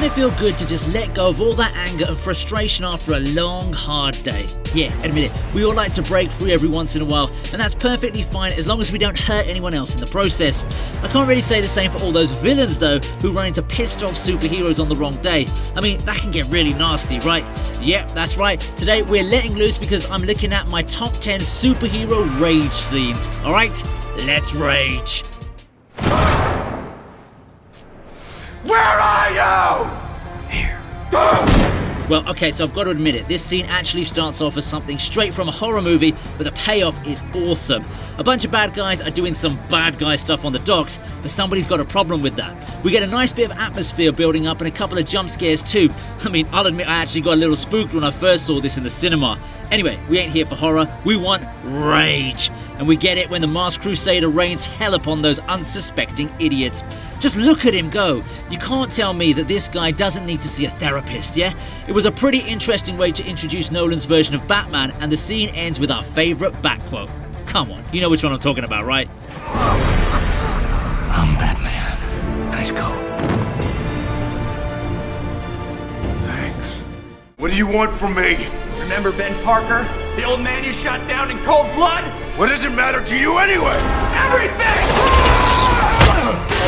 it feel good to just let go of all that anger and frustration after a long, hard day? Yeah, admit it, we all like to break free every once in a while, and that's perfectly fine as long as we don't hurt anyone else in the process. I can't really say the same for all those villains though, who run into pissed off superheroes on the wrong day. I mean, that can get really nasty, right? Yep, that's right. Today we're letting loose because I'm looking at my top 10 superhero rage scenes. Alright, let's rage. Where are you? Here. Well, okay, so I've got to admit it, this scene actually starts off as something straight from a horror movie, but the payoff is awesome. A bunch of bad guys are doing some bad guy stuff on the docks, but somebody's got a problem with that. We get a nice bit of atmosphere building up and a couple of jump scares too. I mean, I'll admit I actually got a little spooked when I first saw this in the cinema. Anyway, we ain't here for horror, we want rage. And we get it when the Masked Crusader rains hell upon those unsuspecting idiots. Just look at him go. You can't tell me that this guy doesn't need to see a therapist, yeah? It was a pretty interesting way to introduce Nolan's version of Batman, and the scene ends with our favourite Bat quote. Come on, you know which one I'm talking about, right? I'm Batman. Nice coat. Thanks. What do you want from me? Remember Ben Parker? The old man you shot down in cold blood? What does it matter to you anyway? Everything!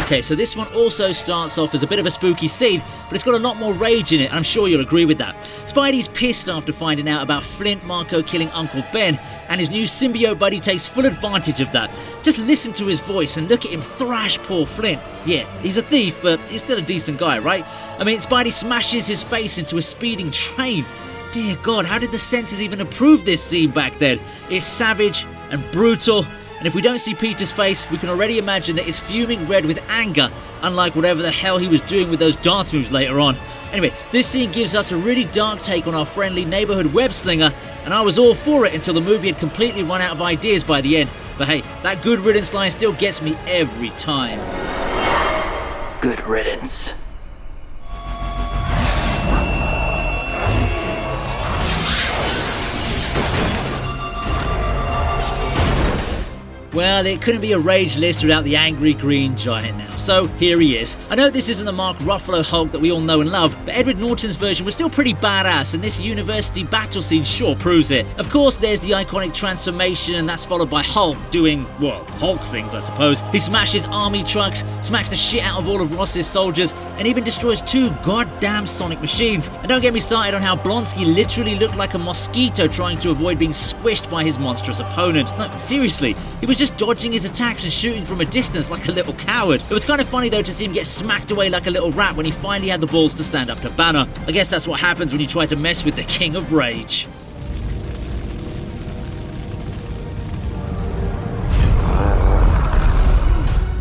Okay, so this one also starts off as a bit of a spooky scene, but it's got a lot more rage in it, and I'm sure you'll agree with that. Spidey's pissed after finding out about Flint Marko killing Uncle Ben, and his new symbiote buddy takes full advantage of that. Just listen to his voice and look at him thrash poor Flint. Yeah, he's a thief, but he's still a decent guy, right? I mean, Spidey smashes his face into a speeding train. Dear God, how did the censors even approve this scene back then? It's savage and brutal. And if we don't see Peter's face, we can already imagine that it's fuming red with anger, unlike whatever the hell he was doing with those dance moves later on. Anyway, this scene gives us a really dark take on our friendly neighborhood web slinger, and I was all for it until the movie had completely run out of ideas by the end. But hey, that good riddance line still gets me every time. Good riddance. Well, it couldn't be a rage list without the angry green giant now, so here he is. I know this isn't the Mark Ruffalo Hulk that we all know and love, but Edward Norton's version was still pretty badass, and this university battle scene sure proves it. Of course, there's the iconic transformation, and that's followed by Hulk doing, well, Hulk things, I suppose. He smashes army trucks, smacks the shit out of all of Ross's soldiers, and even destroys 2 goddamn sonic machines. And don't get me started on how Blonsky literally looked like a mosquito trying to avoid being squished by his monstrous opponent. No, seriously, he was just dodging his attacks and shooting from a distance like a little coward. It was kind of funny though to see him get smacked away like a little rat when he finally had the balls to stand up to Banner. I guess that's what happens when you try to mess with the King of Rage.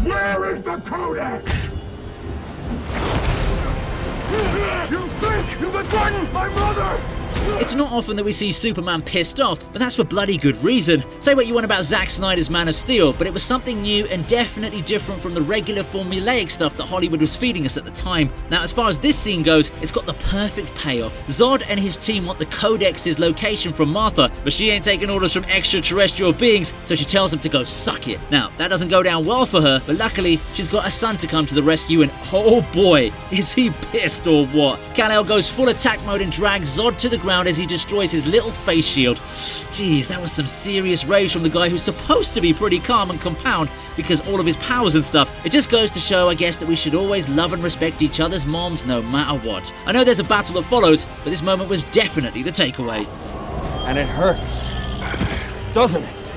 Where is the Codex? You think you can threaten my mother? It's not often that we see Superman pissed off, but that's for bloody good reason. Say what you want about Zack Snyder's Man of Steel, but it was something new and definitely different from the regular formulaic stuff that Hollywood was feeding us at the time. Now, as far as this scene goes, it's got the perfect payoff. Zod and his team want the Codex's location from Martha, but she ain't taking orders from extraterrestrial beings, so she tells him to go suck it. Now, that doesn't go down well for her, but luckily, she's got a son to come to the rescue, and oh boy, is he pissed or what. Kal-El goes full attack mode and drags Zod to the ground as he destroys his little face shield. Jeez, that was some serious rage from the guy who's supposed to be pretty calm and compound because all of his powers and stuff. It just goes to show, I guess, that we should always love and respect each other's moms no matter what. I know there's a battle that follows, but this moment was definitely the takeaway. And it hurts, doesn't it?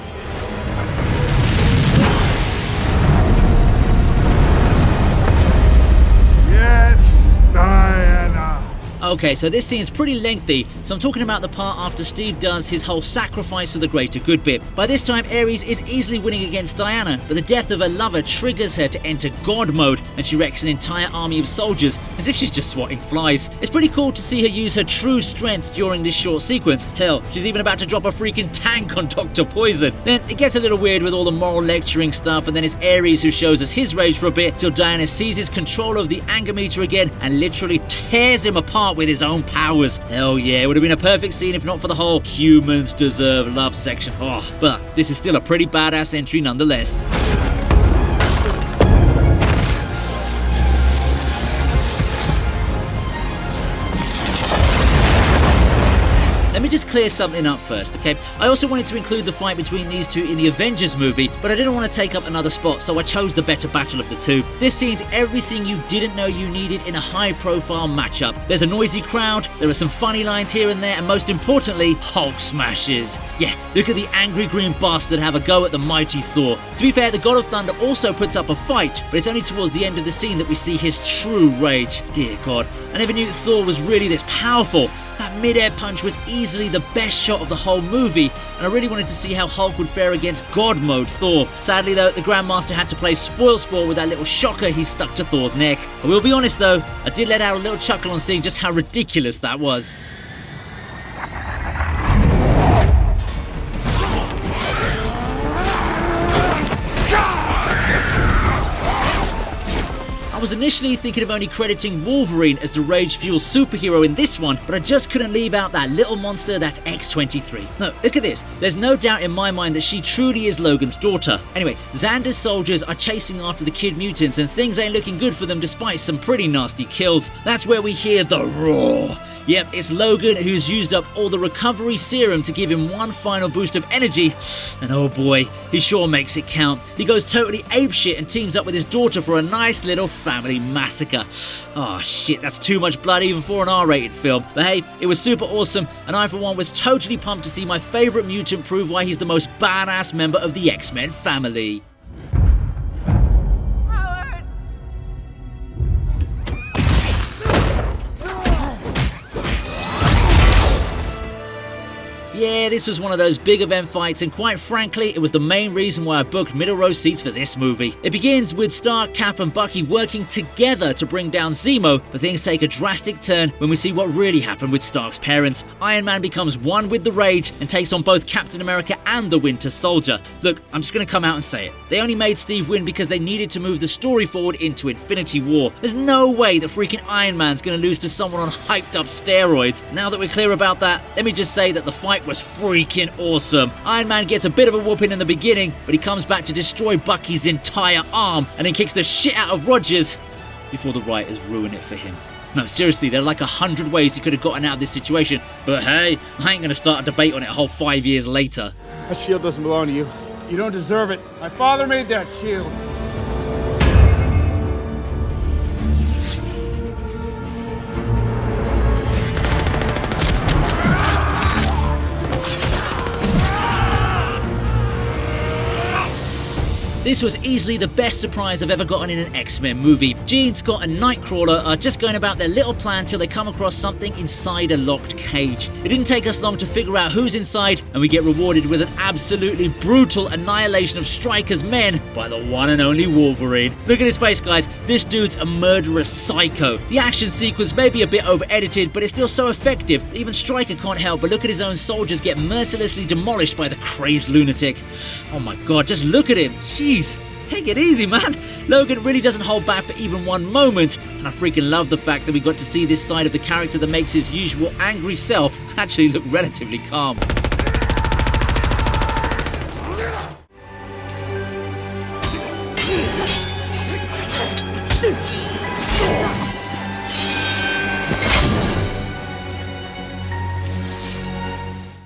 Yes, Diana. Okay, so this scene's pretty lengthy, so I'm talking about the part after Steve does his whole sacrifice for the greater good bit. By this time, Ares is easily winning against Diana, but the death of her lover triggers her to enter God mode, and she wrecks an entire army of soldiers, as if she's just swatting flies. It's pretty cool to see her use her true strength during this short sequence. Hell, she's even about to drop a freaking tank on Dr. Poison. Then it gets a little weird with all the moral lecturing stuff, and then it's Ares who shows us his rage for a bit, till Diana seizes control of the anger meter again, and literally tears him apart with his own powers. Hell yeah, it would have been a perfect scene if not for the whole humans deserve love section. Oh, but this is still a pretty badass entry nonetheless. me just clear something up first, okay? I also wanted to include the fight between these two in the Avengers movie, but I didn't want to take up another spot, so I chose the better battle of the two. This scene's everything you didn't know you needed in a high-profile matchup. There's a noisy crowd, there are some funny lines here and there, and most importantly, Hulk smashes. Yeah, look at the angry green bastard have a go at the mighty Thor. To be fair, the God of Thunder also puts up a fight, but it's only towards the end of the scene that we see his true rage. Dear God, I never knew Thor was really this powerful. That mid-air punch was easily the best shot of the whole movie, and I really wanted to see how Hulk would fare against God Mode Thor. Sadly though, the Grandmaster had to play spoilsport with that little shocker he stuck to Thor's neck. I will be honest though, I did let out a little chuckle on seeing just how ridiculous that was. I was initially thinking of only crediting Wolverine as the rage-fueled superhero in this one, but I just couldn't leave out that little monster that's X-23. No, look at this. There's no doubt in my mind that she truly is Logan's daughter. Anyway, Zander's soldiers are chasing after the Kid Mutants and things ain't looking good for them despite some pretty nasty kills. That's where we hear the roar. Yep, it's Logan who's used up all the recovery serum to give him one final boost of energy, and oh boy, he sure makes it count. He goes totally apeshit and teams up with his daughter for a nice little family massacre. Oh shit, that's too much blood even for an R-rated film. But hey, it was super awesome, and I for one was totally pumped to see my favourite mutant prove why he's the most badass member of the X-Men family. Yeah, this was one of those big event fights, and quite frankly, it was the main reason why I booked middle row seats for this movie. It begins with Stark, Cap and Bucky working together to bring down Zemo, but things take a drastic turn when we see what really happened with Stark's parents. Iron Man becomes one with the rage and takes on both Captain America and the Winter Soldier. Look, I'm just gonna come out and say it. They only made Steve win because they needed to move the story forward into Infinity War. There's no way that freaking Iron Man's gonna lose to someone on hyped up steroids. Now that we're clear about that, let me just say that the fight was freaking awesome. Iron Man gets a bit of a whooping in the beginning, but he comes back to destroy Bucky's entire arm and then kicks the shit out of Rogers before the writers ruin it for him. No, seriously, there are like 100 ways he could have gotten out of this situation, but hey, I ain't gonna start a debate on it a whole 5 years later. That shield doesn't belong to you. You don't deserve it. My father made that shield. This was easily the best surprise I've ever gotten in an X-Men movie. Jean, Scott and Nightcrawler are just going about their little plan till they come across something inside a locked cage. It didn't take us long to figure out who's inside, and we get rewarded with an absolutely brutal annihilation of Stryker's men by the one and only Wolverine. Look at his face, guys. This dude's a murderous psycho. The action sequence may be a bit over-edited, but it's still so effective that even Stryker can't help but look at his own soldiers get mercilessly demolished by the crazed lunatic. Oh my god, just look at him. Jeez, take it easy, man. Logan really doesn't hold back for even one moment, and I freaking love the fact that we got to see this side of the character that makes his usual angry self actually look relatively calm.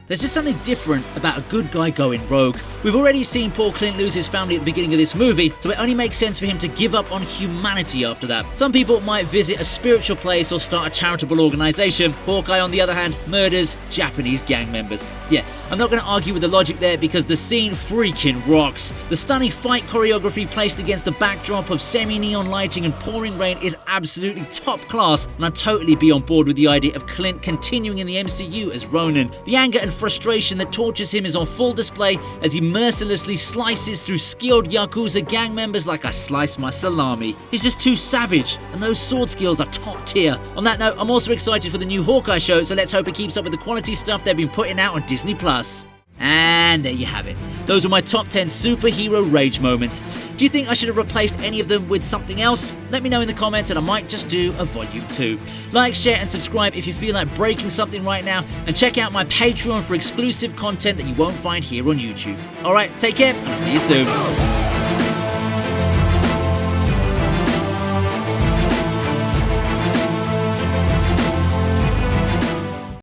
There's just something different about a good guy going rogue. We've already seen Paul Clint lose his family at the beginning of this movie, so it only makes sense for him to give up on humanity after that. Some people might visit a spiritual place or start a charitable organization. Hawkeye, on the other hand, murders Japanese gang members. Yeah, I'm not going to argue with the logic there because the scene freaking rocks. The stunning fight choreography placed against the backdrop of semi-neon lighting and pouring rain is absolutely top class, and I'd totally be on board with the idea of Clint continuing in the MCU as Ronin. The anger and frustration that tortures him is on full display as he mercilessly slices through skilled Yakuza gang members like I slice my salami. He's just too savage, and those sword skills are top tier. On that note, I'm also excited for the new Hawkeye show, so let's hope it keeps up with the quality stuff they've been putting out on Disney+. And there you have it. Those are my top 10 superhero rage moments. Do you think I should have replaced any of them with something else? Let me know in the comments and I might just do a volume 2. Like, share and subscribe if you feel like breaking something right now, and check out my Patreon for exclusive content that you won't find here on YouTube. Alright, take care and I'll see you soon.